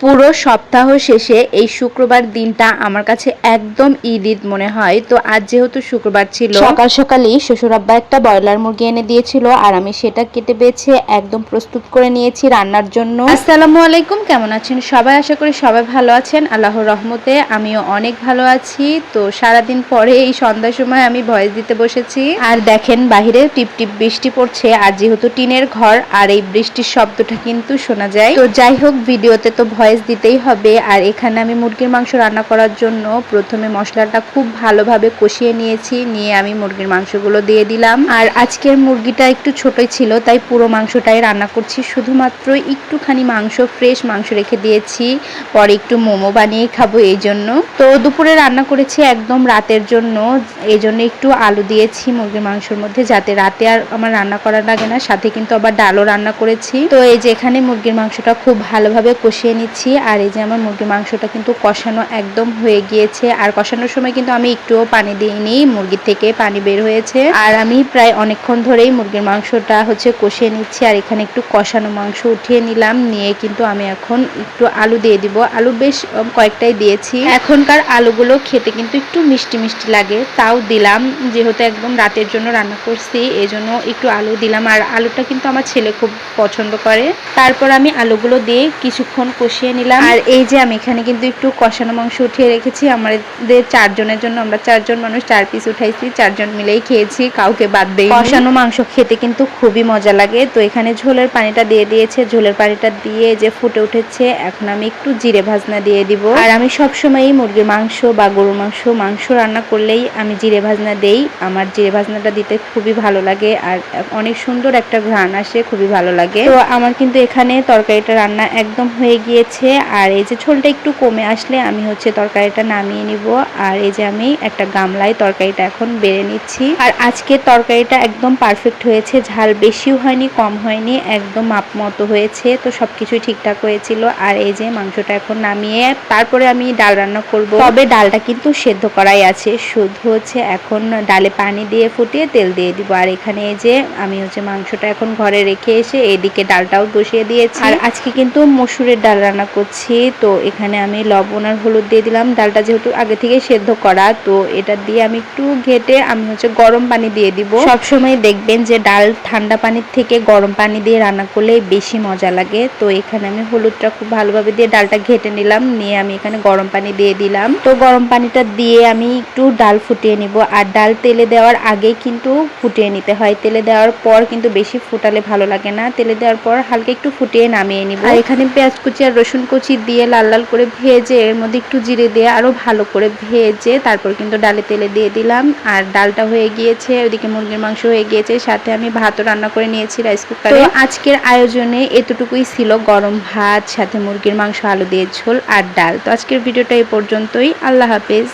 পুরো সপ্তাহ শেষে এই শুক্রবার দিনটা আমার কাছে একদম ঈদ ঈদ মনে হয়। তো আজ যেহেতু শুক্রবার ছিল, সকাল সকালই শ্বশুর আব্বা একটা ব্রয়লার মুরগি এনে দিয়েছিল আর আমি সেটা কেটে বেছে একদম প্রস্তুত করে নিয়েছি রান্নার জন্য। আসসালামু আলাইকুম, কেমন আছেন সবাই? আশা করি সবাই ভালো আছেন। আল্লাহর রহমতে আমিও অনেক ভালো আছি। তো সারাদিন পরে এই সন্ধ্যার সময় আমি ভয়েস দিতে বসেছি। আর দেখেন বাহিরে টিপ টিপ বৃষ্টি পড়ছে, আর যেহেতু টিনের ঘর আর এই বৃষ্টির শব্দটা কিন্তু শোনা যায়। তো যাই হোক, ভিডিওতে তো ভয়েস দিতেই হবে। আর এখানে আমি মুরগির মাংস রান্না করার জন্য প্রথমে মশলাটা খুব ভালোভাবে কষিয়ে নিয়েছি, নিয়ে আমি মুরগির মাংসগুলো দিয়ে দিলাম। আর আজকের মুরগিটা একটু ছোটই ছিল, তাই পুরো মাংসটাই রান্না করছি। শুধুমাত্র একটুখানি মাংস, ফ্রেশ মাংস রেখে দিয়েছি, পরে একটু মোমো বানিয়ে খাবো এই জন্য। তো দুপুরে রান্না করেছি একদম রাতের জন্য, এই জন্য একটু আলু দিয়েছি মুরগির মাংসের মধ্যে, যাতে রাতে আর আমার রান্না করা লাগে না। সাথে কিন্তু আবার ডালও রান্না করেছি। তো এই যে এখানে মুরগির মাংসটা খুব ভালোভাবে কষিয়ে নিচ্ছি। আর এই যে আমার মুরগির মাংসটা কিন্তু কষানো একদম হয়ে গিয়েছে। আর কষানোর সময় কিন্তু আমি একটুও পানি দিইনি, মুরগির থেকে পানি বের হয়েছে। আর আমি প্রায় অনেকক্ষণ ধরেই মুরগির মাংসটা কষিয়ে নিচ্ছি। আর এখানে একটু কষানো মাংস উঠিয়ে নিলাম, নিয়ে কিন্তু আমি এখন একটু আলু দিয়ে দিব। আলু বেশ কয়েকটাই দিয়েছি। এখনকার আলুগুলো খেতে কিন্তু একটু মিষ্টি মিষ্টি লাগে, তাও দিলাম। যেহেতু একদম রাতের জন্য রান্না করছি, এজন্য একটু আলু দিলাম। আর আলুটা কিন্তু আমার ছেলে খুব পছন্দ করে। তারপর আমি আলুগুলো দিয়ে কিছুক্ষণ কষিয়ে নিলাম। আর এই যে আমি এখানে কিন্তু একটু কষানো মাংস উঠিয়ে রেখেছি আমাদের 4 জনের জন্য। আমরা 4 জন মানুষ, 4 পিস উঠাইছি, 4 জন মিলেই খেয়েছি, কাউকে বাদ দেই। কষানো মাংস খেতে কিন্তু খুবই মজা লাগে। তো এখানে ঝোলের পানিটা দিয়ে দিয়েছে, ঝোলের পানিটা দিয়ে যে ফুটে উঠেছে, এখন আমি একটু জিরে ভাজনা দিয়ে দিব। আর আমি সবসময়ই মুরগির মাংস বা গরুর মাংস রান্না করলেই আমি জিরে ভাজনা দেই। আমার জিরে ভাজনাটা দিতে খুবই ভালো লাগে, আর অনেক সুন্দর একটা ঘ্রাণ আসে, খুবই ভালো লাগে। তো আমার কিন্তু এখানে তরকারিটা রান্না একদম হয়ে গিয়েছে। আর এই যে ঝোলটা একটু কমে আসলে আমি তরকারিটা নামিয়ে নিব। আর এই যে আমি একটা গামলায় তরকারিটা এখন বেড়ে নিচ্ছি। আর আজকে তরকারিটা একদম পারফেক্ট হয়েছে, ঝাল বেশিও হয়নি কম হয়নি, একদম মাপ মতো হয়েছে। তো সবকিছুই ঠিকঠাক হয়েছিল। আর এই যে মাংসটা এখন নামিয়ে তারপরে আমি ডাল রান্না করব। তবে ডালটা কিন্তু সেদ্ধ করাই আছে, শুধু এখন ডালে পানি দিয়ে ফুটিয়ে তেল দিয়ে দিব। আর এখানে এই যে আমি মাংসটা এখন ঘরে রেখে এসে এদিকে ডালটাও বসিয়ে দিয়েছি। আর আজকে কিন্তু মসুরের ডাল রান্না করছি। তো এখানে আমি লবণ আর হলুদ দিয়ে দিলাম। ডালটা যেহেতু আগে থেকে সেদ্ধ করা, তো এটা দিয়ে আমি একটু ঘেটে আমি গরম পানি দিয়ে দিব। সবসময় দেখবেন যে ডাল ঠান্ডা পানির থেকে গরম পানি দিয়ে রান্না করলে বেশি মজা লাগে। তো এখানে আমি হলুদটা খুব ভালোভাবে দিয়ে ডালটা ঘেটে নিলাম, নিয়ে আমি এখানে গরম পানি দিয়ে দিলাম। তো গরম পানিটা দিয়ে আমি একটু ডাল ফুটিয়ে নিব। আর ডাল তেলে দেওয়ার আগে কিন্তু ফুটিয়ে নিতে হয়, তেলে দেওয়ার পর কিন্তু বেশি ফুটালে ভালো লাগে না। তেলে দেওয়ার পর হালকা একটু ফুটিয়ে নামিয়ে নিব। আর এখানে পেঁয়াজ কুচি আর রসুন কুচি দিয়ে লাল লাল করে ভেজে এর মধ্যে একটু জিরে দিয়ে আরো ভালো করে ভেজে তারপর কিন্তু ডালে তেলে দিয়ে দিলাম। আর ডালটা হয়ে গিয়েছে, ওইদিকে মুরগির মাংস হয়ে গিয়েছে, সাথে আমি ভাতও রান্না করে নিয়েছি রাইস কুকারে। তো আজকের আয়োজনে এতটুকুই ছিল, গরম ভাত, সাথে মুরগির মাংস, আলু দিয়ে ঝোল আর ডাল। তো আজকের ভিডিওটা এই পর্যন্তই। আল্লাহ হাফেজ।